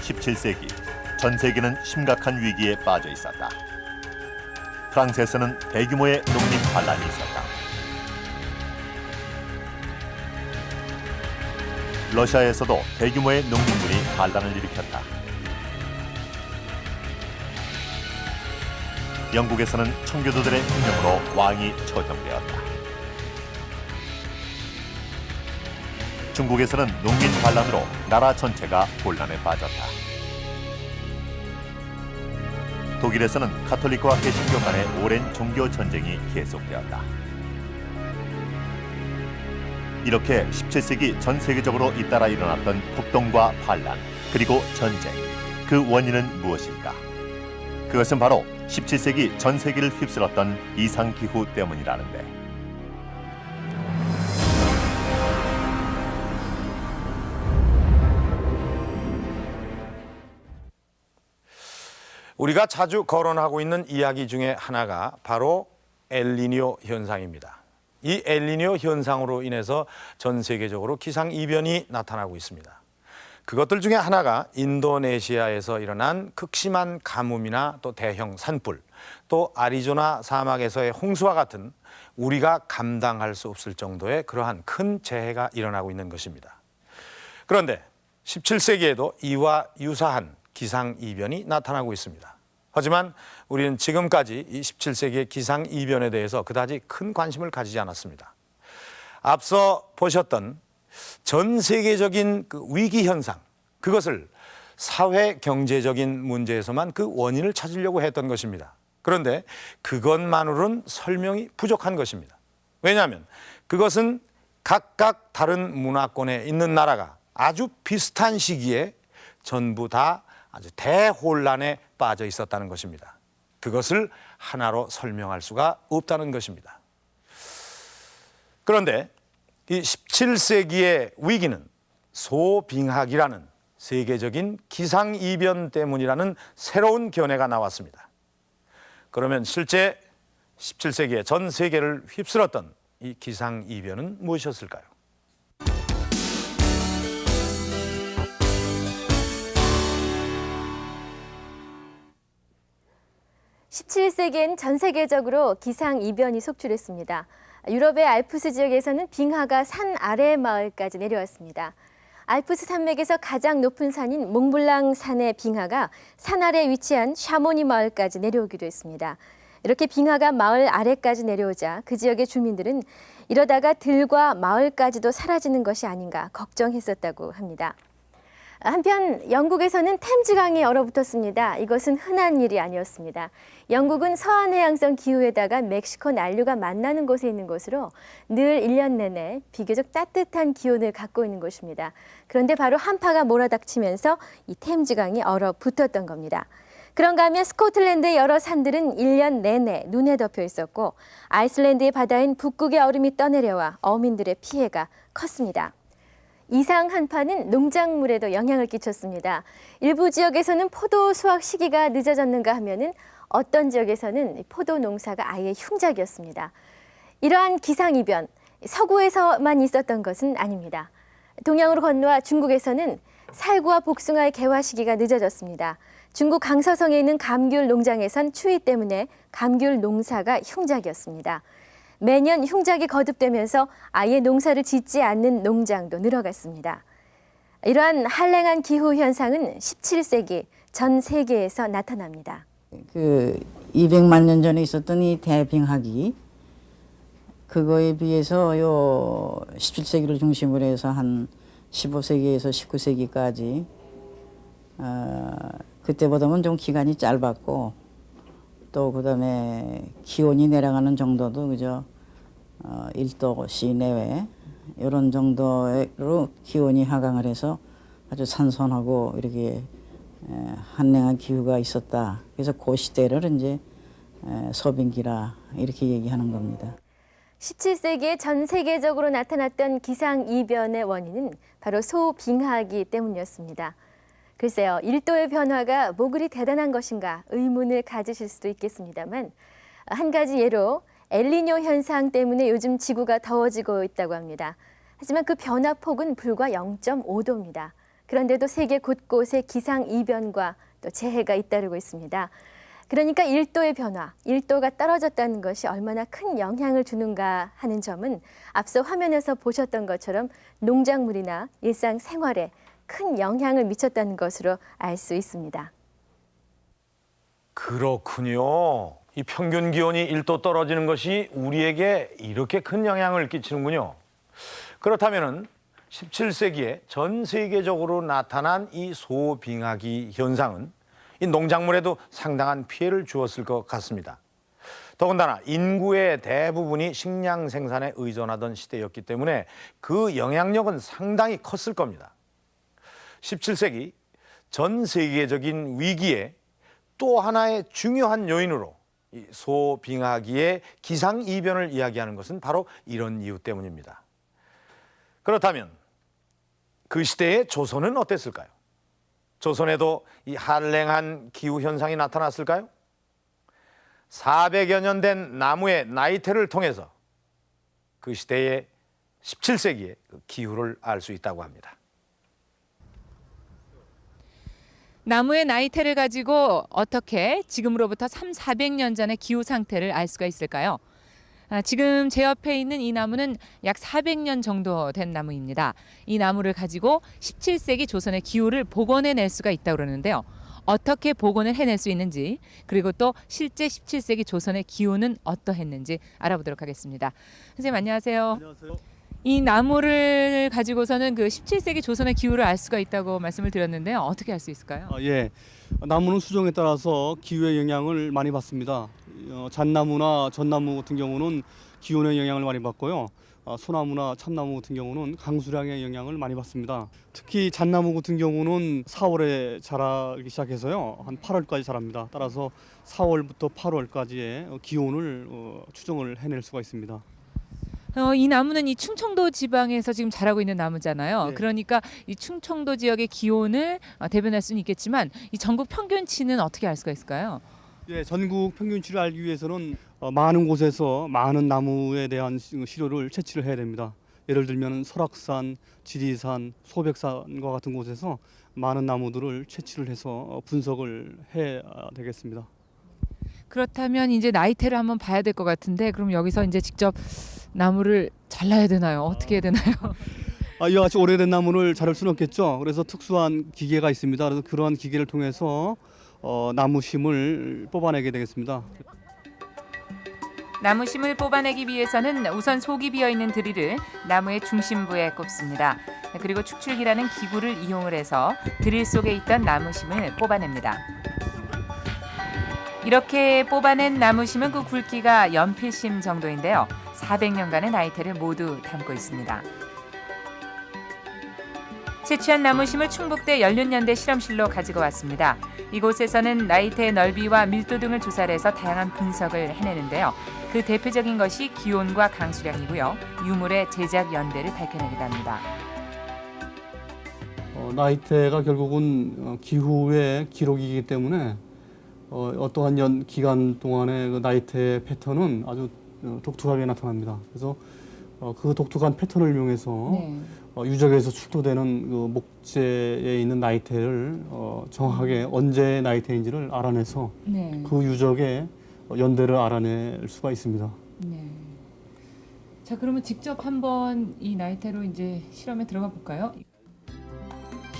17세기 전 세계는 심각한 위기에 빠져 있었다. 프랑스에서는 대규모의 농민 반란이 있었다. 러시아에서도 대규모의 농민군이 반란을 일으켰다. 영국에서는 청교도들의 혁명으로 왕이 처형되었다. 중국에서는 농민 반란으로 나라 전체가 혼란에 빠졌다. 독일에서는 가톨릭과 개신교 간의 오랜 종교 전쟁이 계속되었다. 이렇게 17세기 전 세계적으로 잇따라 일어났던 폭동과 반란, 그리고 전쟁, 그 원인은 무엇일까? 그것은 바로 17세기 전 세계를 휩쓸었던 이상기후 때문이라는데. 우리가 자주 거론하고 있는 이야기 중에 하나가 바로 엘니뇨 현상입니다. 이 엘니뇨 현상으로 인해서 전 세계적으로 기상이변이 나타나고 있습니다. 그것들 중에 하나가 인도네시아에서 일어난 극심한 가뭄이나 또 대형 산불, 또 아리조나 사막에서의 홍수와 같은 우리가 감당할 수 없을 정도의 그러한 큰 재해가 일어나고 있는 것입니다. 그런데 17세기에도 이와 유사한 기상이변이 나타나고 있습니다. 하지만 우리는 지금까지 이 17세기의 기상이변에 대해서 그다지 큰 관심을 가지지 않았습니다. 앞서 보셨던 전 세계적인 그 위기 현상, 그것을 사회 경제적인 문제에서만 그 원인을 찾으려고 했던 것입니다. 그런데 그것만으로는 설명이 부족한 것입니다. 왜냐하면 그것은 각각 다른 문화권에 있는 나라가 아주 비슷한 시기에 전부 다 아주 대혼란에 빠져 있었다는 것입니다. 그것을 하나로 설명할 수가 없다는 것입니다. 그런데 이 17세기의 위기는 소빙하기라는 세계적인 기상이변 때문이라는 새로운 견해가 나왔습니다. 그러면 실제 17세기의 전 세계를 휩쓸었던 이 기상이변은 무엇이었을까요? 17세기엔 전 세계적으로 기상이변이 속출했습니다. 유럽의 알프스 지역에서는 빙하가 산 아래 마을까지 내려왔습니다. 알프스 산맥에서 가장 높은 산인 몽블랑 산의 빙하가 산 아래 위치한 샤모니 마을까지 내려오기도 했습니다. 이렇게 빙하가 마을 아래까지 내려오자 그 지역의 주민들은 이러다가 들과 마을까지도 사라지는 것이 아닌가 걱정했었다고 합니다. 한편 영국에서는 템즈강이 얼어붙었습니다. 이것은 흔한 일이 아니었습니다. 영국은 서한해양성 기후에다가 멕시코 난류가 만나는 곳에 있는 곳으로 늘 1년 내내 비교적 따뜻한 기온을 갖고 있는 곳입니다. 그런데 바로 한파가 몰아닥치면서 이 템즈강이 얼어붙었던 겁니다. 그런가 하면 스코틀랜드의 여러 산들은 1년 내내 눈에 덮여 있었고 아이슬란드의 바다인 북극의 얼음이 떠내려와 어민들의 피해가 컸습니다. 이상 한파는 농작물에도 영향을 끼쳤습니다. 일부 지역에서는 포도 수확 시기가 늦어졌는가 하면은 어떤 지역에서는 포도 농사가 아예 흉작이었습니다. 이러한 기상이변, 서구에서만 있었던 것은 아닙니다. 동양으로 건너와 중국에서는 살구와 복숭아의 개화 시기가 늦어졌습니다. 중국 강서성에 있는 감귤 농장에선 추위 때문에 감귤 농사가 흉작이었습니다. 매년 흉작이 거듭되면서 아예 농사를 짓지 않는 농장도 늘어갔습니다. 이러한 한랭한 기후 현상은 17세기 전 세계에서 나타납니다. 200만 년 전에 있었던 이 대빙하기, 그거에 비해서 요 17세기를 중심으로 해서 한 15세기에서 19세기까지 그때보다는 좀 기간이 짧았고, 또 그다음에 기온이 내려가는 정도도 그저 1도씨 내외 이런 정도로 기온이 하강을 해서 아주 선선하고 이렇게 한랭한 기후가 있었다. 그래서 그 시대를 이제 소빙기라 이렇게 얘기하는 겁니다. 17세기에 전 세계적으로 나타났던 기상이변의 원인은 바로 소빙하기 때문이었습니다. 글쎄요, 1도의 변화가 뭐 그리 대단한 것인가 의문을 가지실 수도 있겠습니다만 한 가지 예로 엘니뇨 현상 때문에 요즘 지구가 더워지고 있다고 합니다. 하지만 그 변화폭은 불과 0.5도입니다. 그런데도 세계 곳곳에 기상이변과 또 재해가 잇따르고 있습니다. 그러니까 1도의 변화, 1도가 떨어졌다는 것이 얼마나 큰 영향을 주는가 하는 점은 앞서 화면에서 보셨던 것처럼 농작물이나 일상생활에 큰 영향을 미쳤다는 것으로 알 수 있습니다. 그렇군요. 이 평균 기온이 1도 떨어지는 것이 우리에게 이렇게 큰 영향을 끼치는군요. 그렇다면은 17세기에 전 세계적으로 나타난 이 소빙하기 현상은 이 농작물에도 상당한 피해를 주었을 것 같습니다. 더군다나 인구의 대부분이 식량 생산에 의존하던 시대였기 때문에 그 영향력은 상당히 컸을 겁니다. 17세기 전 세계적인 위기에 또 하나의 중요한 요인으로 이 소빙하기의 기상이변을 이야기하는 것은 바로 이런 이유 때문입니다. 그렇다면 그 시대의 조선은 어땠을까요? 조선에도 이 한랭한 기후 현상이 나타났을까요? 400여 년 된 나무의 나이테를 통해서 그 시대의 17세기의 그 기후를 알 수 있다고 합니다. 나무의 나이테를 가지고 어떻게 지금으로부터 300~400년 전의 기후 상태를 알 수가 있을까요? 지금 제 옆에 있는 이 나무는 약 400년 정도 된 나무입니다. 이 나무를 가지고 17세기 조선의 기후를 복원해낼 수가 있다고 그러는데요. 어떻게 복원을 해낼 수 있는지, 그리고 또 실제 17세기 조선의 기후는 어떠했는지 알아보도록 하겠습니다. 선생님 안녕하세요. 안녕하세요. 이 나무를 가지고서는 그 17세기 조선의 기후를 알 수가 있다고 말씀을 드렸는데요. 어떻게 알 수 있을까요? 예, 나무는 수종에 따라서 기후의 영향을 많이 받습니다. 잣나무나 전나무 같은 경우는 기온의 영향을 많이 받고요. 소나무나 참나무 같은 경우는 강수량의 영향을 많이 받습니다. 특히 잣나무 같은 경우는 4월에 자라기 시작해서요. 한 8월까지 자랍니다. 따라서 4월부터 8월까지의 기온을 추정을 해낼 수가 있습니다. 이 나무는 이 충청도 지방에서 지금 자라고 있는 나무잖아요. 네. 그러니까 이 충청도 지역의 기온을 대변할 수는 있겠지만 이 전국 평균치는 어떻게 알 수가 있을까요? 예, 전국 평균치를 알기 위해서는 많은 곳에서 많은 나무에 대한 시료를 채취를 해야 됩니다. 예를 들면 설악산, 지리산, 소백산과 같은 곳에서 많은 나무들을 채취를 해서 분석을 해야 되겠습니다. 그렇다면 이제 나이테를 한번 봐야 될 것 같은데 그럼 여기서 이제 직접 나무를 잘라야 되나요? 어떻게 해야 되나요? 이와 같이 오래된 나무를 자를 수는 없겠죠. 그래서 특수한 기계가 있습니다. 그래서 그러한 기계를 통해서 나무심을 뽑아내게 되겠습니다. 나무심을 뽑아내기 위해서는 우선 속이 비어있는 드릴을 나무의 중심부에 꼽습니다. 그리고 축출기라는 기구를 이용을 해서 드릴 속에 있던 나무심을 뽑아냅니다. 이렇게 뽑아낸 나무심은 그 굵기가 연필심 정도인데요. 400년간의 나이테를 모두 담고 있습니다. 채취한 나무심을 충북대 연륜연대 실험실로 가지고 왔습니다. 이곳에서는 나이테의 넓이와 밀도 등을 조사를 해서 다양한 분석을 해내는데요. 그 대표적인 것이 기온과 강수량이고요. 유물의 제작 연대를 밝혀내기도 합니다. 나이테가 결국은 기후의 기록이기 때문에 어떠한 기간 동안의 그 나이테 패턴은 아주 독특하게 나타납니다. 그래서 그 독특한 패턴을 이용해서 유적에서 출토되는 그 목재에 있는 나이테를 정확하게 언제 나이테인지를 알아내서 그 유적의 연대를 알아낼 수가 있습니다. 네. 자, 그러면 직접 한번 이 나이테로 이제 실험에 들어가 볼까요?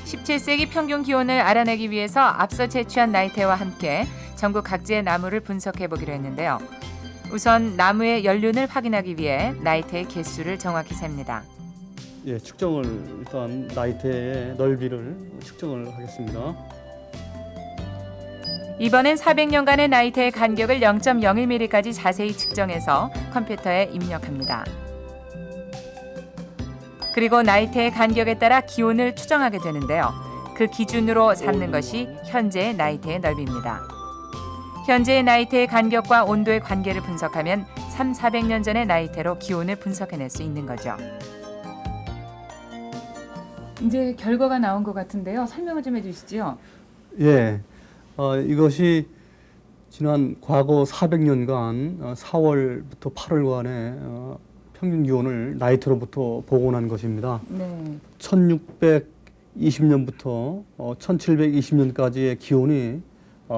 17세기 평균 기온을 알아내기 위해서 앞서 채취한 나이테와 함께 전국 각지의 나무를 분석해 보기로 했는데요. 우선 나무의 연륜을 확인하기 위해 나이테의 개수를 정확히 셉니다. 예, 측정을 일단 나이테의 넓이를 측정을 하겠습니다. 이번엔 400년간의 나이테의 간격을 0.01mm까지 자세히 측정해서 컴퓨터에 입력합니다. 그리고 나이테의 간격에 따라 기온을 추정하게 되는데요. 그 기준으로 삼는 것이 현재의 나이테의 넓이입니다. 현재의 나이테의 간격과 온도의 관계를 분석하면 300~400년 전의 나이테로 기온을 분석해낼 수 있는 거죠. 이제 결과가 나온 것 같은데요. 설명을 좀 해주시죠. 예, 이것이 지난 과거 400년간 4월부터 8월간의 평균 기온을 나이테로부터 복원한 것입니다. 네. 1600 1720년부터 1720년까지의 기온이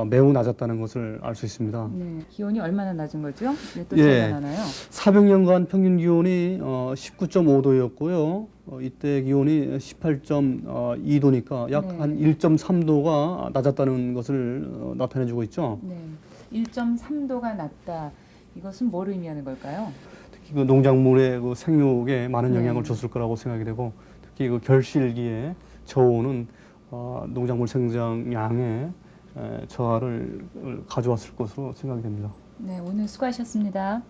매우 낮았다는 것을 알 수 있습니다. 네, 기온이 얼마나 낮은 거죠? 네, 또 예. 차이가 나나요? 400년간 평균 기온이 19.5도였고요. 이때 기온이 18.2도니까 약 네. 한 1.3도가 낮았다는 것을 나타내주고 있죠. 네, 1.3도가 낮다. 이것은 뭘 의미하는 걸까요? 특히 그 농작물의 그 생육에 많은 네. 영향을 줬을 거라고 생각이 되고, 특히 그 결실기에 저온은 농작물 생장량에 저하를 가져왔을 것으로 생각이 됩니다. 네, 오늘 수고하셨습니다.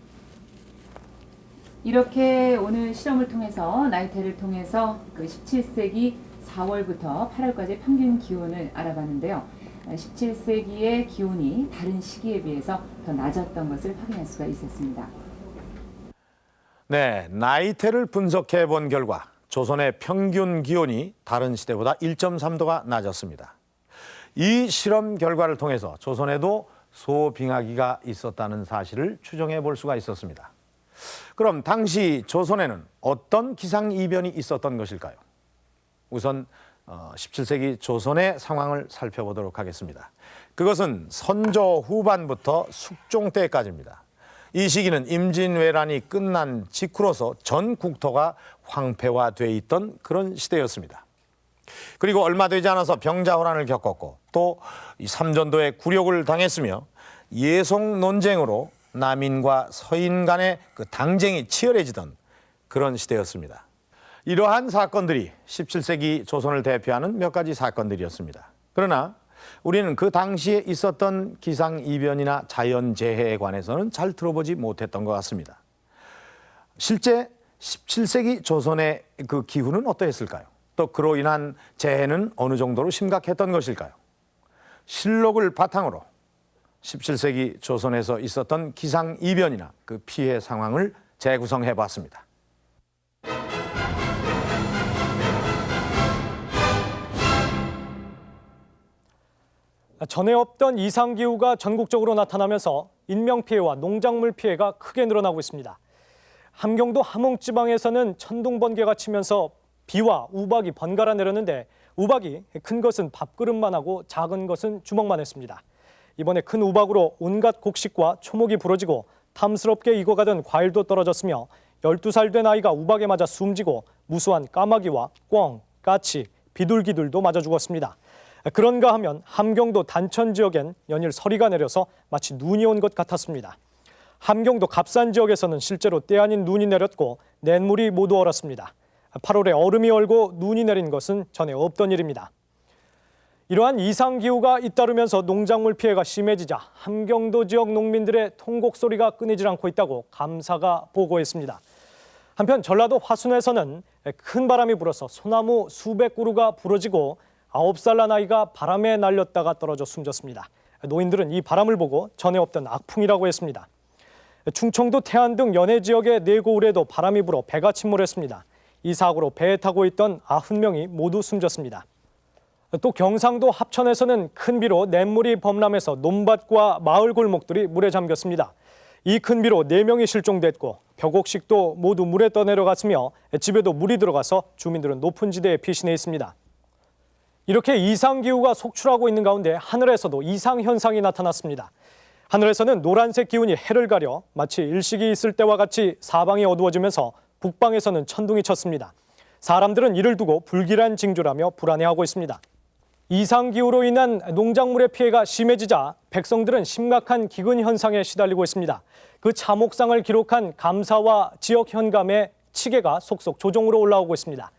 이렇게 오늘 실험을 통해서 나이테를 통해서 그 17세기 4월부터 8월까지 평균 기온을 알아봤는데요. 17세기의 기온이 다른 시기에 비해서 더 낮았던 것을 확인할 수가 있었습니다. 네, 나이테를 분석해 본 결과 조선의 평균 기온이 다른 시대보다 1.3도가 낮았습니다. 이 실험 결과를 통해서 조선에도 소빙하기가 있었다는 사실을 추정해 볼 수가 있었습니다. 그럼 당시 조선에는 어떤 기상이변이 있었던 것일까요? 우선 17세기 조선의 상황을 살펴보도록 하겠습니다. 그것은 선조 후반부터 숙종 때까지입니다. 이 시기는 임진왜란이 끝난 직후로서 전 국토가 황폐화돼 있던 그런 시대였습니다. 그리고 얼마 되지 않아서 병자호란을 겪었고 또 삼전도에 굴욕을 당했으며 예송 논쟁으로 남인과 서인 간의 그 당쟁이 치열해지던 그런 시대였습니다. 이러한 사건들이 17세기 조선을 대표하는 몇 가지 사건들이었습니다. 그러나 우리는 그 당시에 있었던 기상이변이나 자연재해에 관해서는 잘 들어보지 못했던 것 같습니다. 실제 17세기 조선의 그 기후는 어떠했을까요? 또 그로 인한 재해는 어느 정도로 심각했던 것일까요? 실록을 바탕으로 17세기 조선에서 있었던 기상이변이나 그 피해 상황을 재구성해 봤습니다. 전에 없던 이상기후가 전국적으로 나타나면서 인명피해와 농작물 피해가 크게 늘어나고 있습니다. 함경도 함흥지방에서는 천둥번개가 치면서 비와 우박이 번갈아 내렸는데 우박이 큰 것은 밥그릇만 하고 작은 것은 주먹만 했습니다. 이번에 큰 우박으로 온갖 곡식과 초목이 부러지고 탐스럽게 익어가던 과일도 떨어졌으며 12살 된 아이가 우박에 맞아 숨지고 무수한 까마귀와 꿩, 까치, 비둘기들도 맞아 죽었습니다. 그런가 하면 함경도 단천 지역엔 연일 서리가 내려서 마치 눈이 온 것 같았습니다. 함경도 갑산 지역에서는 실제로 때 아닌 눈이 내렸고 냇물이 모두 얼었습니다. 8월에 얼음이 얼고 눈이 내린 것은 전에 없던 일입니다. 이러한 이상기후가 잇따르면서 농작물 피해가 심해지자 함경도 지역 농민들의 통곡 소리가 끊이질 않고 있다고 감사가 보고했습니다. 한편 전라도 화순에서는 큰 바람이 불어서 소나무 수백 그루가 부러지고 9살 난 아이가 바람에 날렸다가 떨어져 숨졌습니다. 노인들은 이 바람을 보고 전에 없던 악풍이라고 했습니다. 충청도 태안 등 연해 지역의 4고을에도 바람이 불어 배가 침몰했습니다. 이 사고로 배에 타고 있던 90명이 모두 숨졌습니다. 또 경상도 합천에서는 큰 비로 냇물이 범람해서 논밭과 마을 골목들이 물에 잠겼습니다. 이 큰 비로 4명이 실종됐고 벼곡식도 모두 물에 떠내려갔으며 집에도 물이 들어가서 주민들은 높은 지대에 피신해 있습니다. 이렇게 이상기후가 속출하고 있는 가운데 하늘에서도 이상현상이 나타났습니다. 하늘에서는 노란색 기운이 해를 가려 마치 일식이 있을 때와 같이 사방이 어두워지면서 북방에서는 천둥이 쳤습니다. 사람들은 이를 두고 불길한 징조라며 불안해하고 있습니다. 이상기후로 인한 농작물의 피해가 심해지자 백성들은 심각한 기근 현상에 시달리고 있습니다. 그 참혹상을 기록한 감사와 지역 현감의 치계가 속속 조정으로 올라오고 있습니다.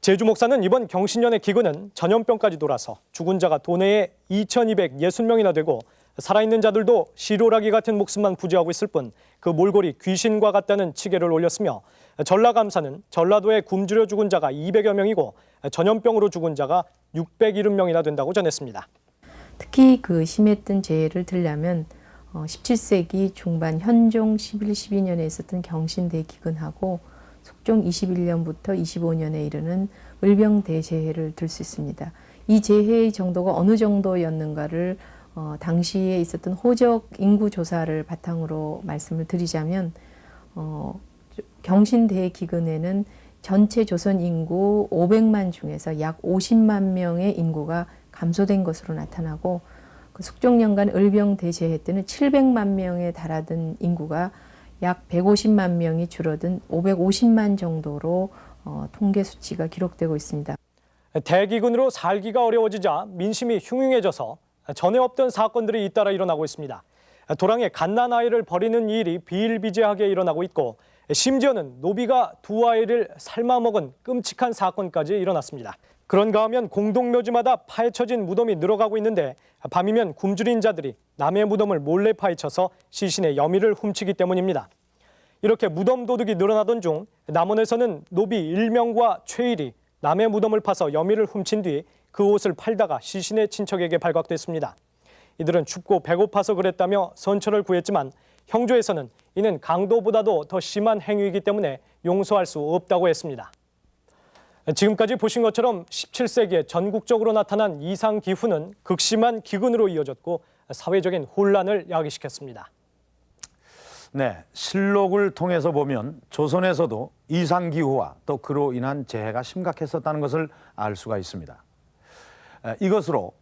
제주 목사는 이번 경신년의 기근은 전염병까지 돌아서 죽은 자가 도내에 2260명이나 되고 살아있는 자들도 시로라기 같은 목숨만 부지하고 있을 뿐 그 몰골이 귀신과 같다는 치계를 올렸으며 전라감사는 전라도에 굶주려 죽은 자가 200여 명이고 전염병으로 죽은 자가 670명이나 된다고 전했습니다. 특히 그 심했던 재해를 들려면 17세기 중반 현종 11, 12년에 있었던 경신대기근하고 속종 21년부터 25년에 이르는 을병대재해를 들 수 있습니다. 이 재해의 정도가 어느 정도였는가를 당시에 있었던 호적 인구 조사를 바탕으로 말씀을 드리자면 경신대기근에는 전체 조선 인구 500만 중에서 약 50만 명의 인구가 감소된 것으로 나타나고 그 숙종년간 을병대제해 때는 700만 명에 달하던 인구가 약 150만 명이 줄어든 550만 정도로 통계 수치가 기록되고 있습니다. 대기근으로 살기가 어려워지자 민심이 흉흉해져서 전에 없던 사건들이 잇따라 일어나고 있습니다. 도랑에 갓난아이를 버리는 일이 비일비재하게 일어나고 있고 심지어는 노비가 두 아이를 삶아먹은 끔찍한 사건까지 일어났습니다. 그런가 하면 공동묘지마다 파헤쳐진 무덤이 늘어가고 있는데 밤이면 굶주린 자들이 남의 무덤을 몰래 파헤쳐서 시신의 여미를 훔치기 때문입니다. 이렇게 무덤 도둑이 늘어나던 중 남원에서는 노비 일명과 최일이 남의 무덤을 파서 여미를 훔친 뒤 그 옷을 팔다가 시신의 친척에게 발각됐습니다. 이들은 춥고 배고파서 그랬다며 선처를 구했지만 형조에서는 이는 강도보다도 더 심한 행위이기 때문에 용서할 수 없다고 했습니다. 지금까지 보신 것처럼 17세기에 전국적으로 나타난 이상기후는 극심한 기근으로 이어졌고 사회적인 혼란을 야기시켰습니다. 네, 실록을 통해서 보면 조선에서도 이상기후와 또 그로 인한 재해가 심각했었다는 것을 알 수가 있습니다. 이것으로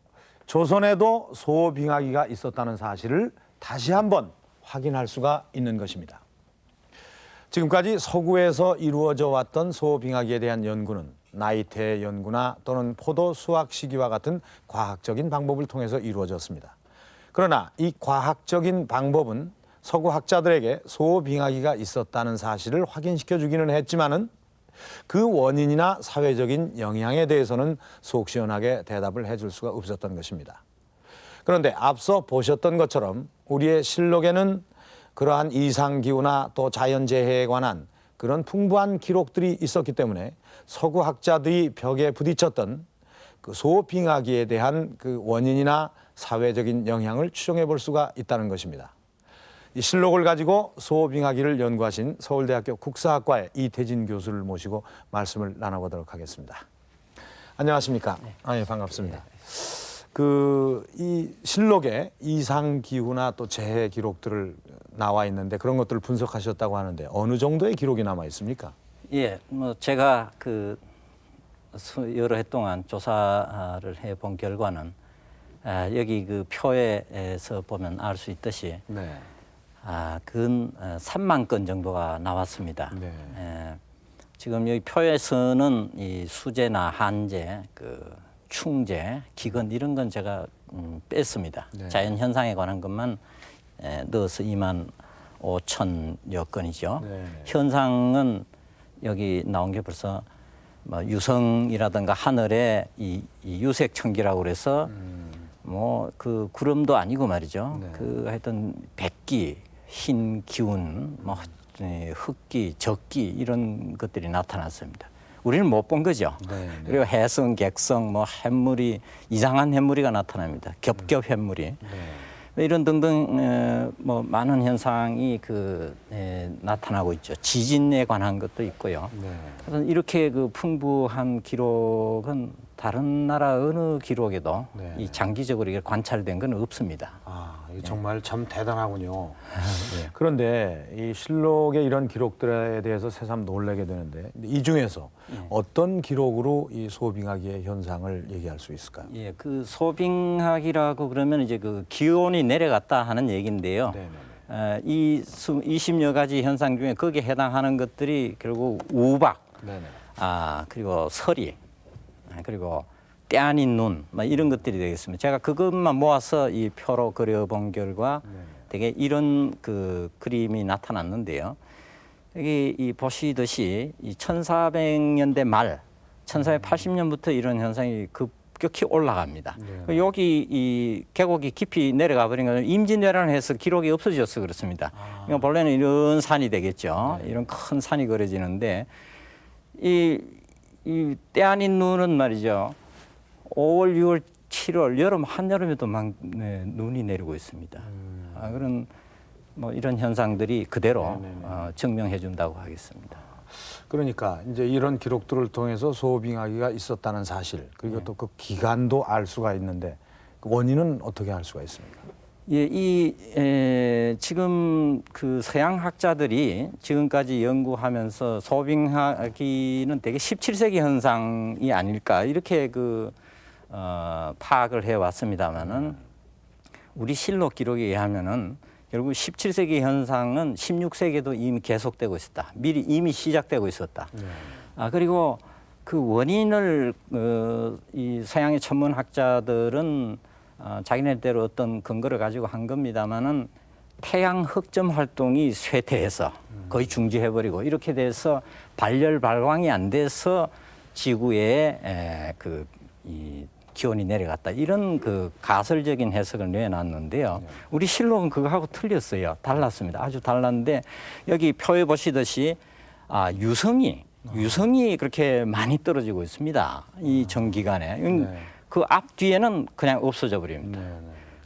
조선에도 소빙하기가 있었다는 사실을 다시 한번 확인할 수가 있는 것입니다. 지금까지 서구에서 이루어져 왔던 소빙하기에 대한 연구는 나이테 연구나 또는 포도 수확 시기와 같은 과학적인 방법을 통해서 이루어졌습니다. 그러나 이 과학적인 방법은 서구 학자들에게 소빙하기가 있었다는 사실을 확인시켜 주기는 했지만은 그 원인이나 사회적인 영향에 대해서는 속 시원하게 대답을 해줄 수가 없었던 것입니다. 그런데 앞서 보셨던 것처럼 우리의 실록에는 그러한 이상기후나 또 자연재해에 관한 그런 풍부한 기록들이 있었기 때문에 서구 학자들이 벽에 부딪혔던 그 소빙하기에 대한 그 원인이나 사회적인 영향을 추정해 볼 수가 있다는 것입니다. 이 실록을 가지고 소빙하기를 연구하신 서울대학교 국사학과의 이태진 교수를 모시고 말씀을 나눠보도록 하겠습니다. 안녕하십니까? 네. 예, 반갑습니다. 이 실록에 이상 기후나 또 재해 기록들을 나와 있는데 그런 것들을 분석하셨다고 하는데 어느 정도의 기록이 남아 있습니까? 예, 뭐 제가 여러 해 동안 조사를 해본 결과는 여기 그 표에서 보면 알 수 있듯이 네. 근 3만 건 정도가 나왔습니다. 네. 지금 여기 표에서는 이 수재나 한재, 충재, 기근 이런 건 제가 뺐습니다. 네. 자연 현상에 관한 것만 넣어서 2만 5천여 건이죠. 네. 현상은 여기 나온 게 벌써 뭐 유성이라든가 하늘에 이 유색 천기라고 그래서 뭐 그 구름도 아니고 말이죠. 네. 하여튼 백기, 흰 기운, 뭐 흑기, 적기 이런 것들이 나타났습니다. 우리는 못 본 거죠. 네. 그리고 해성, 객성, 뭐 햇물이 이상한 햇물이가 나타납니다. 겹겹 햇물이. 네. 이런 등등 뭐 많은 현상이 나타나고 있죠. 지진에 관한 것도 있고요. 네. 그래서 이렇게 그 풍부한 기록은 다른 나라 어느 기록에도 네. 이 장기적으로 이게 관찰된 건 없습니다. 이게 정말 참 대단하군요. 네. 그런데 이 실록의 이런 기록들에 대해서 새삼 놀라게 되는데 이 중에서 어떤 기록으로 이 소빙하기의 현상을 얘기할 수 있을까요? 예, 그 소빙하기라고 그러면 이제 그 기온이 내려갔다 하는 얘기인데요. 네네. 이 20여 가지 현상 중에 거기에 해당하는 것들이 결국 우박, 네네. 그리고 서리, 그리고 때 아닌 눈, 뭐 이런 것들이 되겠습니다. 제가 그것만 모아서 이 표로 그려본 결과 되게 이런 그 그림이 나타났는데요. 여기 이 보시듯이 이 1400년대 말, 1480년부터 이런 현상이 급격히 올라갑니다. 여기 이 계곡이 깊이 내려가 버린 건 임진왜란을 해서 기록이 없어져서 그렇습니다. 그러니까 본래는 이런 산이 되겠죠. 이런 큰 산이 그려지는데 이 때 아닌 눈은 말이죠. 5월, 6월, 7월 여름 한여름에도 막 눈이 내리고 있습니다. 그런 뭐 이런 현상들이 그대로 증명해 준다고 하겠습니다. 그러니까 이제 이런 기록들을 통해서 소빙하기가 있었다는 사실 그리고 또 그 기간도 알 수가 있는데 그 원인은 어떻게 알 수가 있습니까? 지금 그 서양 학자들이 지금까지 연구하면서 소빙하기는 되게 17세기 현상이 아닐까 이렇게 파악을 해왔습니다만은 우리 실록 기록에 의하면은 결국 17세기 현상은 16세기에도 이미 계속되고 있었다. 이미 시작되고 있었다. 그리고 그 원인을 이 서양의 천문학자들은 자기네대로 어떤 근거를 가지고 한 겁니다만은 태양 흑점 활동이 쇠퇴해서 거의 중지해버리고 이렇게 돼서 발열 발광이 안 돼서 지구에 이 기온이 내려갔다 이런 그 가설적인 해석을 내놨는데요. 우리 실록은 그거하고 틀렸어요. 달랐습니다. 아주 달랐는데 여기 표에 보시듯이 유성이 그렇게 많이 떨어지고 있습니다. 이 전기간에. 그 앞뒤에는 그냥 없어져 버립니다.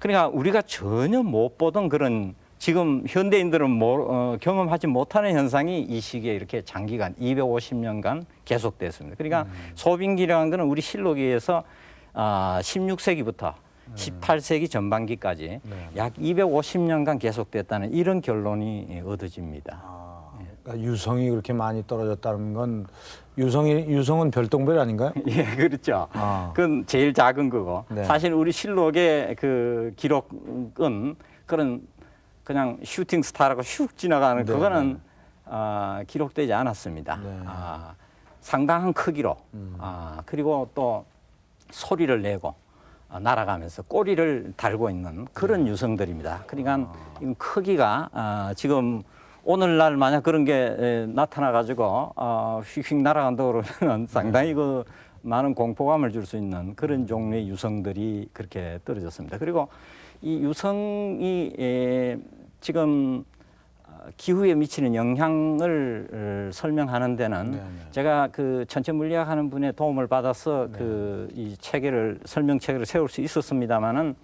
그러니까 우리가 전혀 못 보던 그런 지금 현대인들은 경험하지 못하는 현상이 이 시기에 이렇게 장기간 250년간 계속됐습니다. 그러니까 소빙기라는 것은 우리 실록에 의해서 16세기부터 18세기 전반기까지 약 250년간 계속됐다는 이런 결론이 얻어집니다. 그러니까 유성이 그렇게 많이 떨어졌다는 건 유성은 별똥별 아닌가요? 예, 그렇죠. 그건 제일 작은 거고. 네. 사실 우리 실록의 그 기록은 그냥 슈팅 스타라고 슉 지나가는 네, 그거는 기록되지 않았습니다. 네. 상당한 크기로 그리고 또 소리를 내고 날아가면서 꼬리를 달고 있는 그런 유성들입니다. 그러니까 이건 크기가 지금 오늘날 만약 그런 게 나타나 가지고 휙휙 날아간다고 그러면 상당히 그 많은 공포감을 줄 수 있는 그런 종류의 유성들이 그렇게 떨어졌습니다. 그리고 이 유성이 지금 기후에 미치는 영향을 설명하는 데는 제가 그 천체 물리학 하는 분의 도움을 받아서 이 설명 체계를 세울 수 있었습니다만은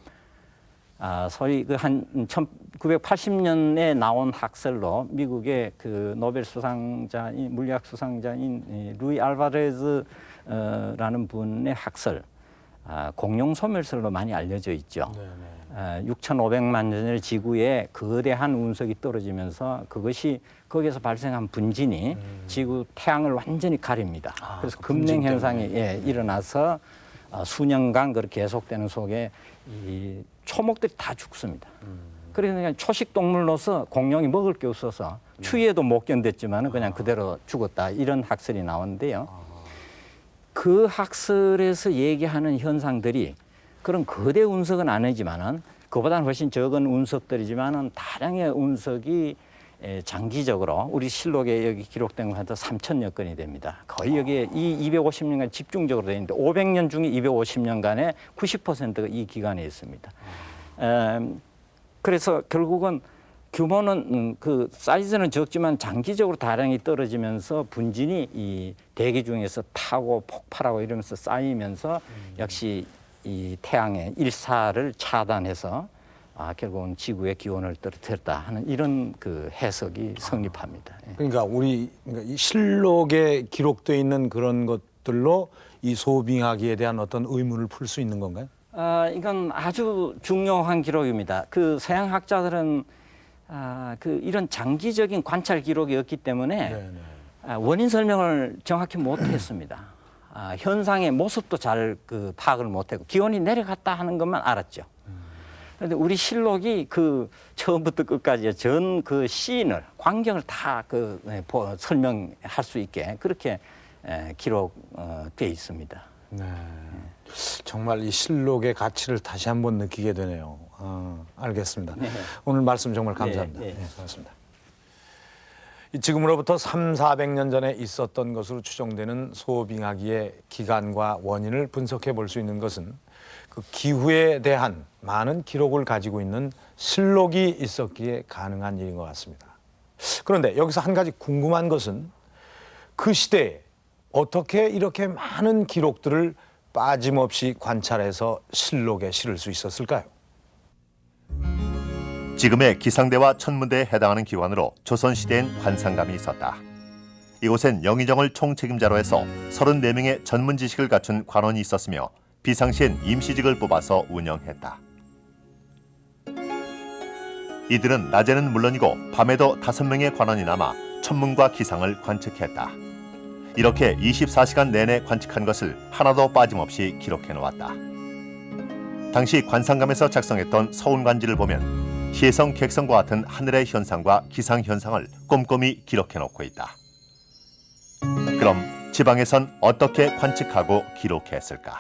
소위 한 1980년에 나온 학설로 미국의 그 노벨 수상자인 물리학 수상자인 루이 알바레즈라는 분의 학설, 공룡 소멸설로 많이 알려져 있죠. 6,500만 년 전에 지구에 거대한 운석이 떨어지면서 그것이 거기에서 발생한 분진이 지구 태양을 완전히 가립니다. 그래서 급냉 현상이 일어나서 수년간 그렇게 계속되는 속에 이 초목들이 다 죽습니다. 그래서 그냥 초식 동물로서 공룡이 먹을 게 없어서 추위에도 못 견뎠지만 그냥 그대로 죽었다 이런 학설이 나오는데요. 그 학설에서 얘기하는 현상들이 그런 거대 운석은 아니지만은 그보다는 훨씬 적은 운석들이지만은 다량의 운석이 장기적으로 우리 실록에 여기 기록된 거 한 3,000여 건이 됩니다. 거의 여기에 이 250년간 집중적으로 되어 있는데 500년 중에 250년간에 90%가 이 기간에 있습니다. 그래서 결국은 규모는 그 사이즈는 적지만 장기적으로 다량이 떨어지면서 분진이 이 대기 중에서 타고 폭발하고 이러면서 쌓이면서 역시 이 태양의 일사를 차단해서 결국은 지구의 기온을 떨어뜨렸다 하는 이런 그 해석이 성립합니다. 그러니까 이 실록에 기록되어 있는 그런 것들로 이 소빙하기에 대한 어떤 의문을 풀 수 있는 건가요? 이건 아주 중요한 기록입니다. 그 서양 학자들은 이런 장기적인 관찰 기록이 없기 때문에 원인 설명을 정확히 못했습니다. 현상의 모습도 잘 파악을 못했고 기온이 내려갔다 하는 것만 알았죠. 그런데 우리 실록이 그 처음부터 끝까지 전 그 시인을 광경을 다 설명할 수 있게 그렇게 기록돼 있습니다. 네. 정말 이 실록의 가치를 다시 한번 느끼게 되네요. 알겠습니다. 오늘 말씀 정말 감사합니다. 고맙습니다. 지금으로부터 300~400년 전에 있었던 것으로 추정되는 소빙하기의 기간과 원인을 분석해 볼 수 있는 것은 그 기후에 대한 많은 기록을 가지고 있는 실록이 있었기에 가능한 일인 것 같습니다. 그런데 여기서 한 가지 궁금한 것은 그 시대에 어떻게 이렇게 많은 기록들을 빠짐없이 관찰해서 실록에 실을 수 있었을까요? 지금의 기상대와 천문대에 해당하는 기관으로 조선시대엔 관상감이 있었다. 이곳엔 영의정을 총책임자로 해서 34명의 전문 지식을 갖춘 관원이 있었으며 비상시엔 임시직을 뽑아서 운영했다. 이들은 낮에는 물론이고 밤에도 5명의 관원이 남아 천문과 기상을 관측했다. 이렇게 24시간 내내 관측한 것을 하나도 빠짐없이 기록해 놓았다. 당시 관상감에서 작성했던 서운관지를 보면 시해성 객성과 같은 하늘의 현상과 기상 현상을 꼼꼼히 기록해 놓고 있다. 그럼 지방에선 어떻게 관측하고 기록했을까?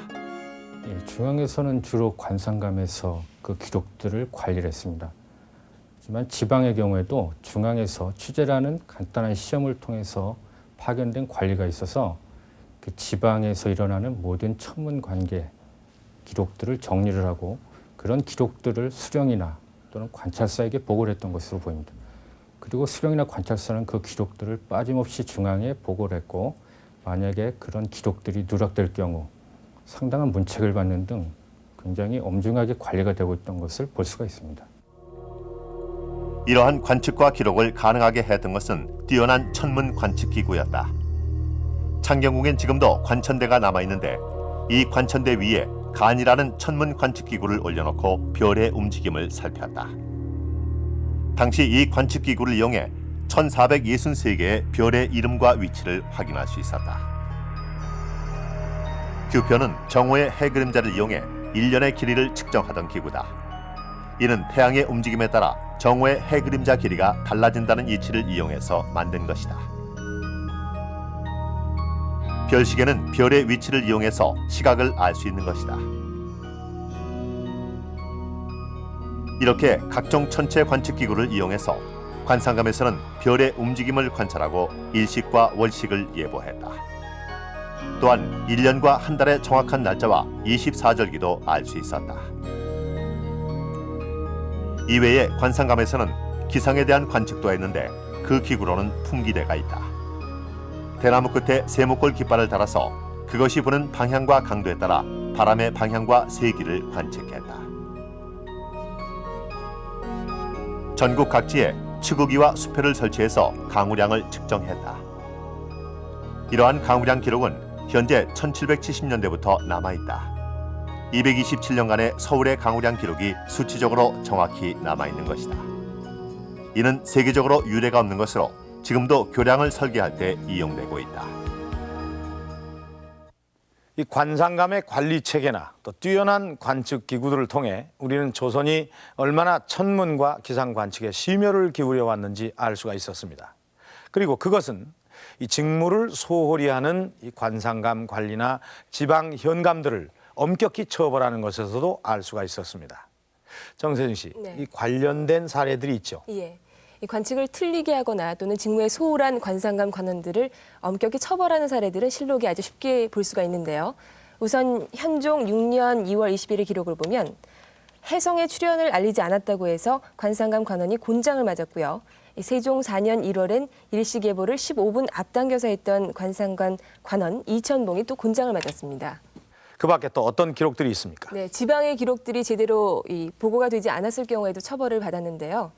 중앙에서는 주로 관상감에서 그 기록들을 관리를 했습니다. 하지만 지방의 경우에도 중앙에서 취재라는 간단한 시험을 통해서 파견된 관리가 있어서 그 지방에서 일어나는 모든 천문 관계 기록들을 정리를 하고 그런 기록들을 수령이나 또는 관찰사에게 보고를 했던 것으로 보입니다. 그리고 수령이나 관찰사는 그 기록들을 빠짐없이 중앙에 보고를 했고 만약에 그런 기록들이 누락될 경우 상당한 문책을 받는 등 굉장히 엄중하게 관리가 되고 있던 것을 볼 수가 있습니다. 이러한 관측과 기록을 가능하게 했던 것은 뛰어난 천문 관측 기구였다. 창경궁엔 지금도 관천대가 남아있는데 이 관천대 위에 간이라는 천문 관측 기구를 올려놓고 별의 움직임을 살폈다. 당시 이 관측 기구를 이용해 1463개의 별의 이름과 위치를 확인할 수 있었다. 규표는 정오의 해그림자를 이용해 1년의 길이를 측정하던 기구다. 이는 태양의 움직임에 따라 정오의 해그림자 길이가 달라진다는 이치를 이용해서 만든 것이다. 별시계는 별의 위치를 이용해서 시각을 알 수 있는 것이다. 이렇게 각종 천체 관측 기구를 이용해서 관상감에서는 별의 움직임을 관찰하고 일식과 월식을 예보했다. 또한 1년과 한 달의 정확한 날짜와 24절기도 알 수 있었다. 이외에 관상감에서는 기상에 대한 관측도 했는데 그 기구로는 풍기대가 있다. 대나무 끝에 세모꼴 깃발을 달아서 그것이 부는 방향과 강도에 따라 바람의 방향과 세기를 관측했다. 전국 각지에 치구기와 수표를 설치해서 강우량을 측정했다. 이러한 강우량 기록은 현재 1770년대부터 남아있다. 227년간의 서울의 강우량 기록이 수치적으로 정확히 남아있는 것이다. 이는 세계적으로 유례가 없는 것으로 지금도 교량을 설계할 때 이용되고 있다. 이 관상감의 관리 체계나 또 뛰어난 관측 기구들을 통해 우리는 조선이 얼마나 천문과 기상 관측에 심혈을 기울여 왔는지 알 수가 있었습니다. 그리고 그것은 이 직무를 소홀히 하는 이 관상감 관리나 지방 현감들을 엄격히 처벌하는 것에서도 알 수가 있었습니다. 정세진 씨, 네. 이 관련된 사례들이 있죠. 예. 이 관측을 틀리게 하거나 또는 직무에 소홀한 관상감 관원들을 엄격히 처벌하는 사례들은 실록에 아주 쉽게 볼 수가 있는데요. 우선 현종 6년 2월 20일의 기록을 보면 해성의 출현을 알리지 않았다고 해서 관상감 관원이 곤장을 맞았고요. 세종 4년 1월엔 일시 계보를 15분 앞당겨서 했던 관상관 관원 이천봉이 또 곤장을 맞았습니다. 그 밖에 또 어떤 기록들이 있습니까? 네, 지방의 기록들이 제대로 보고가 되지 않았을 경우에도 처벌을 받았는데요.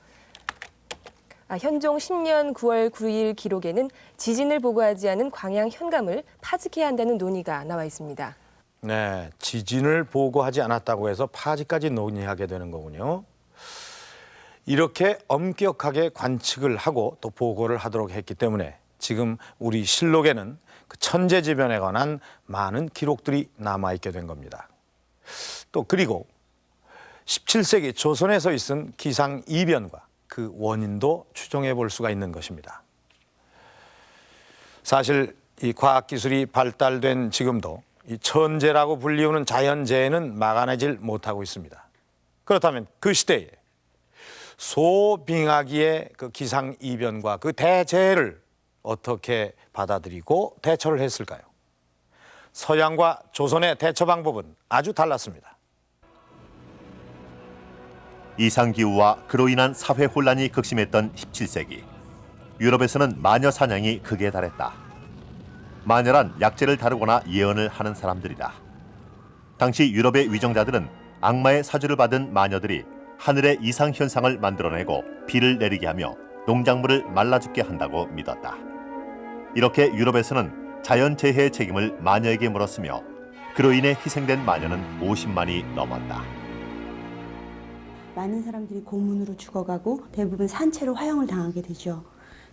현종 10년 9월 9일 기록에는 지진을 보고하지 않은 광양 현감을 파직해야 한다는 논의가 나와 있습니다. 네, 지진을 보고하지 않았다고 해서 파직까지 논의하게 되는 거군요. 이렇게 엄격하게 관측을 하고 또 보고를 하도록 했기 때문에 지금 우리 실록에는 그 천재지변에 관한 많은 기록들이 남아있게 된 겁니다. 또 그리고 17세기 조선에서 있은 기상 이변과 그 원인도 추정해 볼 수가 있는 것입니다. 사실 이 과학기술이 발달된 지금도 이 천재라고 불리우는 자연재해는 막아내질 못하고 있습니다. 그렇다면 그 시대에 소빙하기의 그 기상 이변과 그 대재해를 어떻게 받아들이고 대처를 했을까요? 서양과 조선의 대처 방법은 아주 달랐습니다. 이상기후와 그로 인한 사회 혼란이 극심했던 17세기. 유럽에서는 마녀 사냥이 극에 달했다. 마녀란 약재를 다루거나 예언을 하는 사람들이다. 당시 유럽의 위정자들은 악마의 사주를 받은 마녀들이 하늘의 이상 현상을 만들어내고 비를 내리게 하며 농작물을 말라 죽게 한다고 믿었다. 이렇게 유럽에서는 자연재해의 책임을 마녀에게 물었으며 그로 인해 희생된 마녀는 50만이 넘었다. 많은 사람들이 고문으로 죽어가고 대부분 산채로 화형을 당하게 되죠.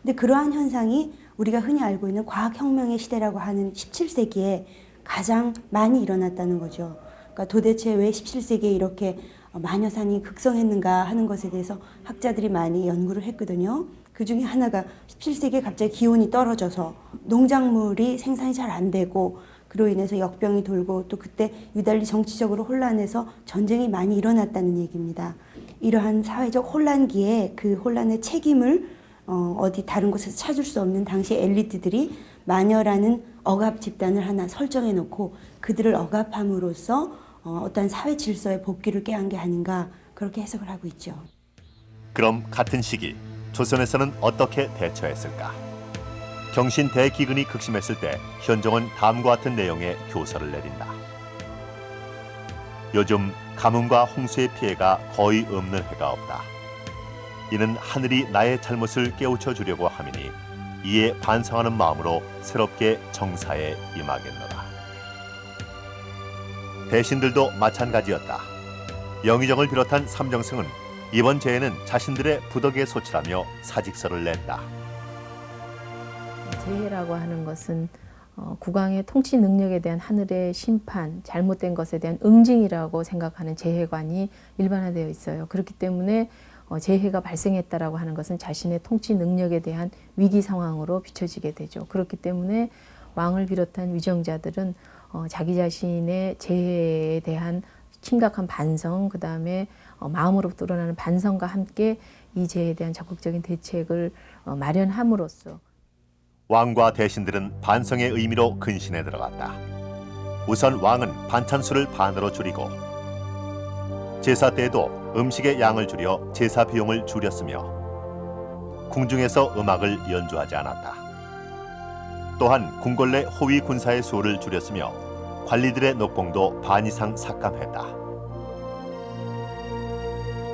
근데 그러한 현상이 우리가 흔히 알고 있는 과학혁명의 시대라고 하는 17세기에 가장 많이 일어났다는 거죠. 그러니까 도대체 왜 17세기에 이렇게 마녀산이 극성했는가 하는 것에 대해서 학자들이 많이 연구를 했거든요. 그 중에 하나가 17세기에 갑자기 기온이 떨어져서 농작물이 생산이 잘 안 되고 그로 인해서 역병이 돌고 또 그때 유달리 정치적으로 혼란해서 전쟁이 많이 일어났다는 얘기입니다. 이러한 사회적 혼란기에 그 혼란의 책임을 어디 다른 곳에서 찾을 수 없는 당시 엘리트들이 마녀라는 억압 집단을 하나 설정해 놓고 그들을 억압함으로써 어떤 사회 질서의 복귀를 꾀한 게 아닌가 그렇게 해석을 하고 있죠. 그럼 같은 시기 조선에서는 어떻게 대처했을까? 경신 대기근이 극심했을 때 현종은 다음과 같은 내용의 교서를 내린다. 요즘 가뭄과 홍수의 피해가 거의 없는 해가 없다. 이는 하늘이 나의 잘못을 깨우쳐 주려고 함이니 이에 반성하는 마음으로 새롭게 정사에 임하겠노라. 대신들도 마찬가지였다. 영의정을 비롯한 삼정승은 이번 재해는 자신들의 부덕에 소치라며 사직서를 냈다. 재해라고 하는 것은 국왕의 통치 능력에 대한 하늘의 심판, 잘못된 것에 대한 응징이라고 생각하는 재해관이 일반화되어 있어요. 그렇기 때문에 재해가 발생했다라고 하는 것은 자신의 통치 능력에 대한 위기 상황으로 비춰지게 되죠. 그렇기 때문에 왕을 비롯한 위정자들은 자기 자신의 재해에 대한 심각한 반성, 그 다음에 마음으로부터 우러나는 반성과 함께 이 재해에 대한 적극적인 대책을 마련함으로써 왕과 대신들은 반성의 의미로 근신에 들어갔다. 우선 왕은 반찬수를 반으로 줄이고 제사 때에도 음식의 양을 줄여 제사 비용을 줄였으며 궁중에서 음악을 연주하지 않았다. 또한 궁궐 내 호위 군사의 수를 줄였으며 관리들의 녹봉도 반 이상 삭감했다.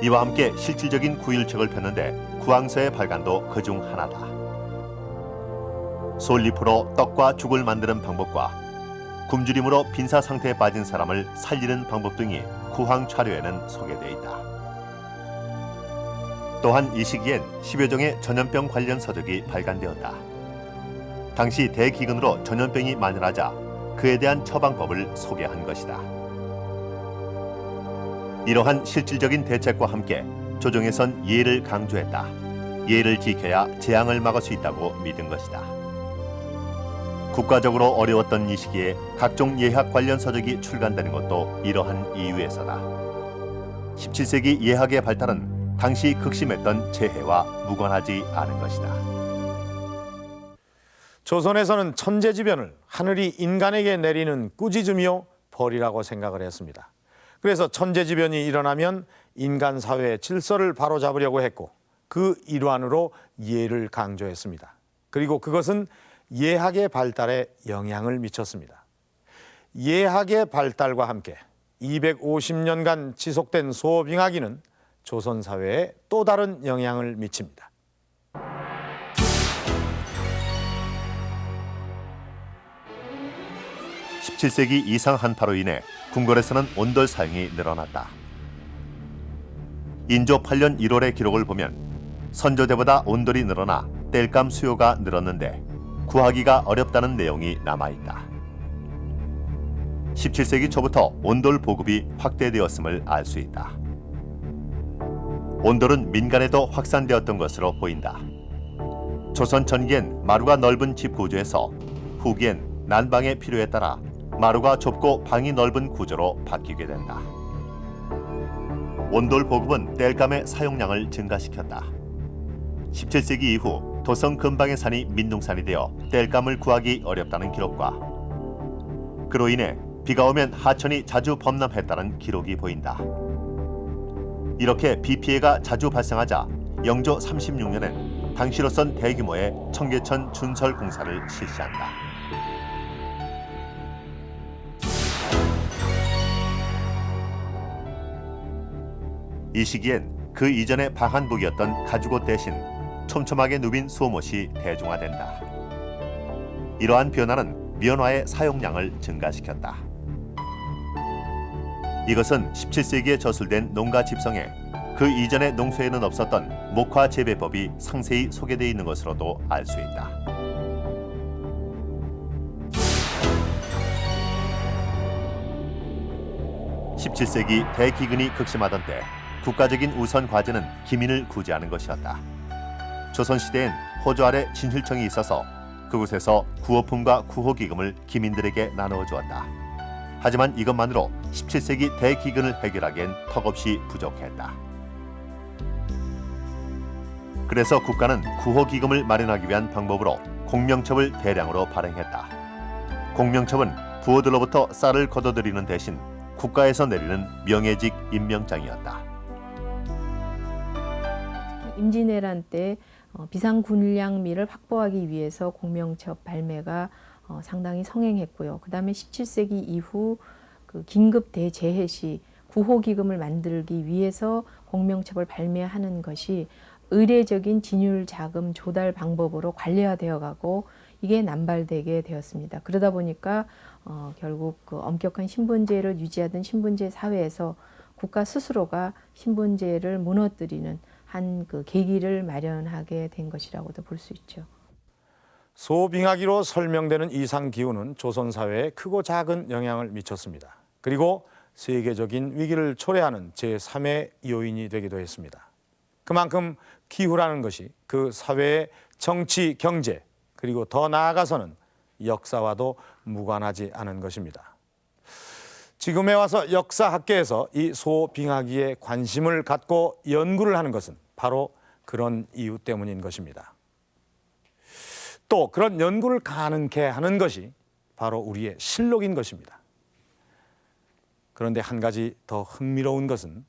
이와 함께 실질적인 구휼책을 폈는데 구황서의 발간도 그중 하나다. 솔잎으로 떡과 죽을 만드는 방법과 굶주림으로 빈사 상태에 빠진 사람을 살리는 방법 등이 구황 차료에는 소개되어 있다. 또한 이 시기엔 10여 종의 전염병 관련 서적이 발간되었다. 당시 대기근으로 전염병이 만연하자 그에 대한 처방법을 소개한 것이다. 이러한 실질적인 대책과 함께 조정에선 예를 강조했다. 예를 지켜야 재앙을 막을 수 있다고 믿은 것이다. 국가적으로 어려웠던 이 시기에 각종 예학 관련 서적이 출간되는 것도 이러한 이유에서다. 17세기 예학의 발달은 당시 극심했던 재해와 무관하지 않은 것이다. 조선에서는 천재지변을 하늘이 인간에게 내리는 꾸짖음이요 벌이라고 생각을 했습니다. 그래서 천재지변이 일어나면 인간 사회의 질서를 바로잡으려고 했고 그 일환으로 예를 강조했습니다. 그리고 그것은 예학의 발달에 영향을 미쳤습니다. 예학의 발달과 함께 250년간 지속된 소빙하기는 조선 사회에 또 다른 영향을 미칩니다. (17세기) 이상 한파로 인해 궁궐에서는 온돌 사용이 늘어났다. 인조 8년 1월의 기록을 보면 선조 때보다 온돌이 늘어나 땔감 수요가 늘었는데 구하기가 어렵다는 내용이 남아있다. 17세기 초부터 온돌 보급이 확대되었음을 알 수 있다. 온돌은 민간에도 확산되었던 것으로 보인다. 조선 전기엔 마루가 넓은 집 구조에서 후기엔 난방의 필요에 따라 마루가 좁고 방이 넓은 구조로 바뀌게 된다. 온돌 보급은 땔감의 사용량을 증가시켰다. 17세기 이후 도성 근방의 산이 민둥산이 되어 땔감을 구하기 어렵다는 기록과 그로 인해 비가 오면 하천이 자주 범람했다는 기록이 보인다. 이렇게 비 피해가 자주 발생하자 영조 36년엔 당시로선 대규모의 청계천 준설 공사를 실시한다. 이 시기엔 그 이전의 방한복이었던 가죽옷 대신 촘촘하게 누빈 수옷이 대중화된다. 이러한 변화는 면화의 사용량을 증가시켰다. 이것은 17세기에 저술된 농가 집성에 그 이전의 농소에는 없었던 목화 재배법이 상세히 소개되어 있는 것으로도 알 수 있다. (17세기) 대기근이 극심하던 때 국가적인 우선 과제는 기민을 구제하는 것이었다. 조선시대엔 호조 아래 진휼청이 있어서 그곳에서 구호품과 구호기금을 기민들에게 나누어 주었다. 하지만 이것만으로 17세기 대기근을 해결하기엔 턱없이 부족했다. 그래서 국가는 구호기금을 마련하기 위한 방법으로 공명첩을 대량으로 발행했다. 공명첩은 부호들로부터 쌀을 거둬들이는 대신 국가에서 내리는 명예직 임명장이었다. 임진왜란 때 비상군량미를 확보하기 위해서 공명첩 발매가 상당히 성행했고요. 그다음에 17세기 이후 그 긴급 대재해 시 구호기금을 만들기 위해서 공명첩을 발매하는 것이 의례적인 진율 자금 조달 방법으로 관례화되어 가고 이게 남발되게 되었습니다. 그러다 보니까 결국 그 엄격한 신분제를 유지하던 신분제 사회에서 국가 스스로가 신분제를 무너뜨리는 한 그 계기를 마련하게 된 것이라고도 볼 수 있죠. 소빙하기로 설명되는 이상 기후는 조선 사회에 크고 작은 영향을 미쳤습니다. 그리고 세계적인 위기를 초래하는 제3의 요인이 되기도 했습니다. 그만큼 기후라는 것이 그 사회의 정치, 경제, 그리고 더 나아가서는 역사와도 무관하지 않은 것입니다. 지금에 와서 역사학계에서 이 소빙하기에 관심을 갖고 연구를 하는 것은 바로 그런 이유 때문인 것입니다. 또 그런 연구를 가능케 하는 것이 바로 우리의 실록인 것입니다. 그런데 한 가지 더 흥미로운 것은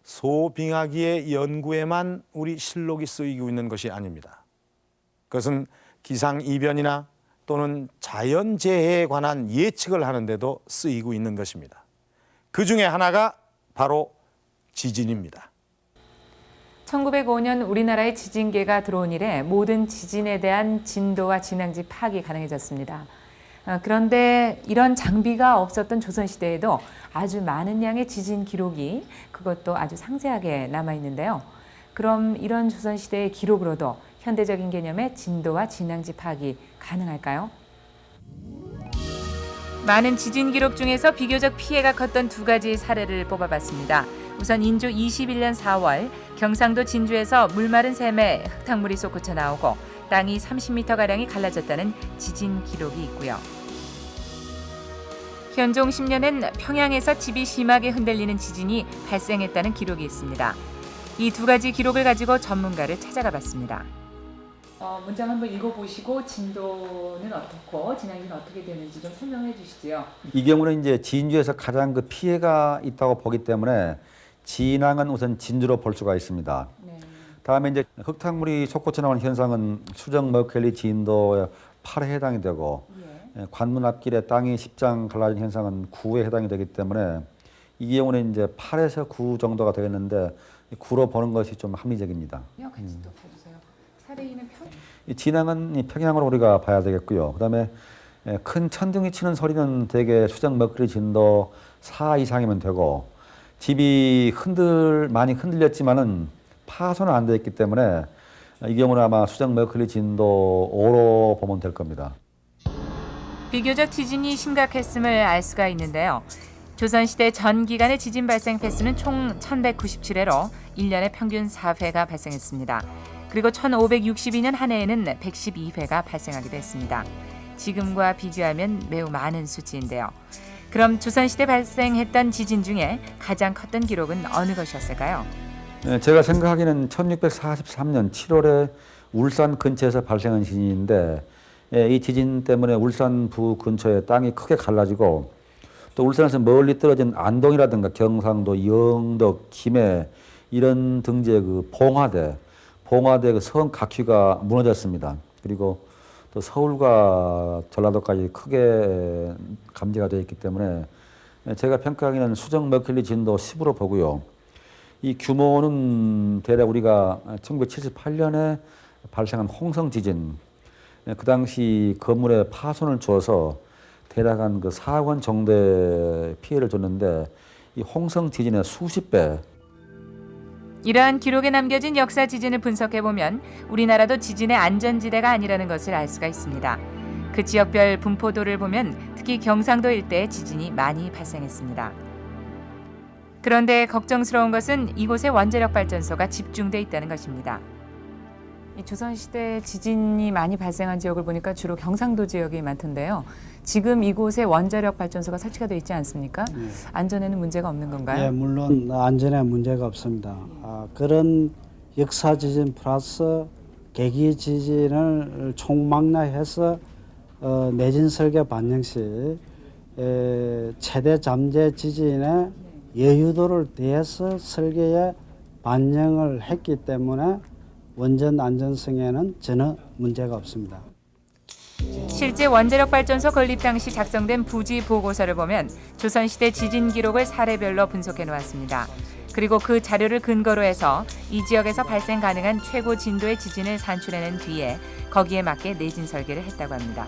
소빙하기의 연구에만 우리 실록이 쓰이고 있는 것이 아닙니다. 그것은 기상이변이나 또는 자연재해에 관한 예측을 하는데도 쓰이고 있는 것입니다. 그 중에 하나가 바로 지진입니다. 1905년 우리나라에 지진계가 들어온 이래 모든 지진에 대한 진도와 진앙지 파악이 가능해졌습니다. 그런데 이런 장비가 없었던 조선시대에도 아주 많은 양의 지진 기록이 그것도 아주 상세하게 남아있는데요. 그럼 이런 조선시대의 기록으로도 현대적인 개념의 진도와 진앙지 파악이 가능할까요? 많은 지진 기록 중에서 비교적 피해가 컸던 두 가지 사례를 뽑아봤습니다. 우선 인조 21년 4월 경상도 진주에서 물마른 샘에 흙탕물이 솟구쳐 나오고 땅이 30m가량이 갈라졌다는 지진 기록이 있고요. 현종 10년엔 평양에서 집이 심하게 흔들리는 지진이 발생했다는 기록이 있습니다. 이 두 가지 기록을 가지고 전문가를 찾아가 봤습니다. 문장 한번 읽어보시고 진도는 어떻고 진앙지는 어떻게 되는지 좀 설명해 주시죠. 이 경우는 이제 진주에서 가장 그 피해가 있다고 보기 때문에 진앙은 우선 진주로 볼 수가 있습니다. 네. 다음에 이제 흙탕물이 솟구쳐 나오는 현상은 수정 머켈리 진도 8에 해당이 되고 관문 앞길에 땅이 10장 갈라진 현상은 9에 해당이 되기 때문에 이 경우는 이제 8에서 9 정도가 되겠는데 9로 보는 것이 좀 합리적입니다. 같이 또 봐주세요. 사례인은 이 진앙은 평양으로 우리가 봐야 되겠고요. 그다음에 큰 천둥이 치는 소리는 대개 수정 머클리 진도 4 이상이면 되고 집이 많이 흔들렸지만은 파손은 안 돼 있기 때문에 이 경우는 아마 수정 머클리 진도 5로 보면 될 겁니다. 비교적 지진이 심각했음을 알 수가 있는데요. 조선시대 전 기간의 지진 발생 횟수는 총 1197회로 1년에 평균 4회가 발생했습니다. 그리고 1562년 한 해에는 112회가 발생하기도 했습니다. 지금과 비교하면 매우 많은 수치인데요. 그럼 조선시대 발생했던 지진 중에 가장 컸던 기록은 어느 것이었을까요? 제가 생각하기에는 1643년 7월에 울산 근처에서 발생한 지진인데 이 지진 때문에 울산부 근처에 땅이 크게 갈라지고 또 울산에서 멀리 떨어진 안동이라든가 경상도, 영덕, 김해 이런 등지의 그 봉화대 그 성 각휘가 무너졌습니다. 그리고 또 서울과 전라도까지 크게 감지가 되어 있기 때문에 제가 평가하기에는 수정 머클리 진도 10으로 보고요. 이 규모는 대략 우리가 1978년에 발생한 홍성 지진, 그 당시 건물에 파손을 주어서 대략 한 그 4억 원 정도의 피해를 줬는데 이 홍성 지진의 수십 배. 이러한 기록에 남겨진 역사 지진을 분석해보면 우리나라도 지진의 안전지대가 아니라는 것을 알 수가 있습니다. 그 지역별 분포도를 보면 특히 경상도 일대에 지진이 많이 발생했습니다. 그런데 걱정스러운 것은 이곳에 원자력 발전소가 집중돼 있다는 것입니다. 이 조선시대 지진이 많이 발생한 지역을 보니까 주로 경상도 지역이 많던데요. 지금 이곳에 원자력 발전소가 설치가 되어 있지 않습니까? 안전에는 문제가 없는 건가요? 네, 물론 안전에 문제가 없습니다. 그런 역사 지진 플러스 계기 지진을 총망라해서 내진 설계 반영 시 최대 잠재 지진의 여유도를 대해서 설계에 반영을 했기 때문에 원전 안전성에는 전혀 문제가 없습니다. 실제 원자력 발전소 건립 당시 작성된 부지 보고서를 보면 조선시대 지진 기록을 사례별로 분석해 놓았습니다. 그리고 그 자료를 근거로 해서 이 지역에서 발생 가능한 최고 진도의 지진을 산출해낸 뒤에 거기에 맞게 내진 설계를 했다고 합니다.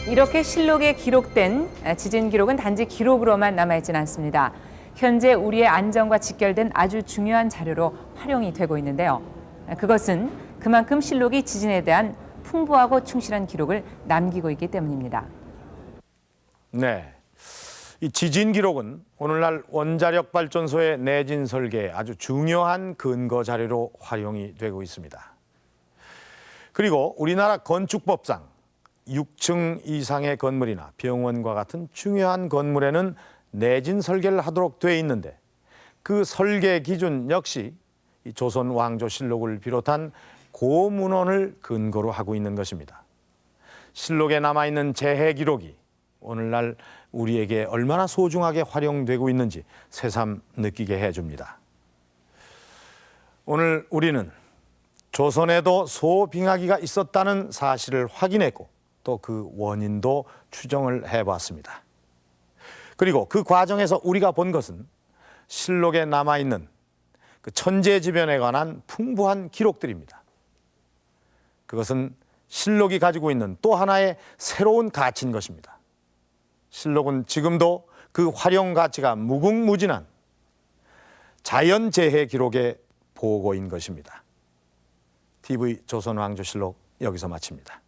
이렇게 실록에 기록된 지진 기록은 단지 기록으로만 남아있지는 않습니다. 현재 우리의 안전과 직결된 아주 중요한 자료로 활용이 되고 있는데요. 그것은 그만큼 실록이 지진에 대한 풍부하고 충실한 기록을 남기고 있기 때문입니다. 네, 이 지진 기록은 오늘날 원자력 발전소의 내진 설계에 아주 중요한 근거 자료로 활용이 되고 있습니다. 그리고 우리나라 건축법상 6층 이상의 건물이나 병원과 같은 중요한 건물에는 내진 설계를 하도록 되어 있는데 그 설계 기준 역시 이 조선 왕조실록을 비롯한 고문헌을 근거로 하고 있는 것입니다. 실록에 남아있는 재해 기록이 오늘날 우리에게 얼마나 소중하게 활용되고 있는지 새삼 느끼게 해줍니다. 오늘 우리는 조선에도 소빙하기가 있었다는 사실을 확인했고 또 그 원인도 추정을 해봤습니다. 그리고 그 과정에서 우리가 본 것은 실록에 남아있는 그 천재지변에 관한 풍부한 기록들입니다. 그것은 실록이 가지고 있는 또 하나의 새로운 가치인 것입니다. 실록은 지금도 그 활용 가치가 무궁무진한 자연재해 기록의 보고인 것입니다. TV 조선왕조실록 여기서 마칩니다.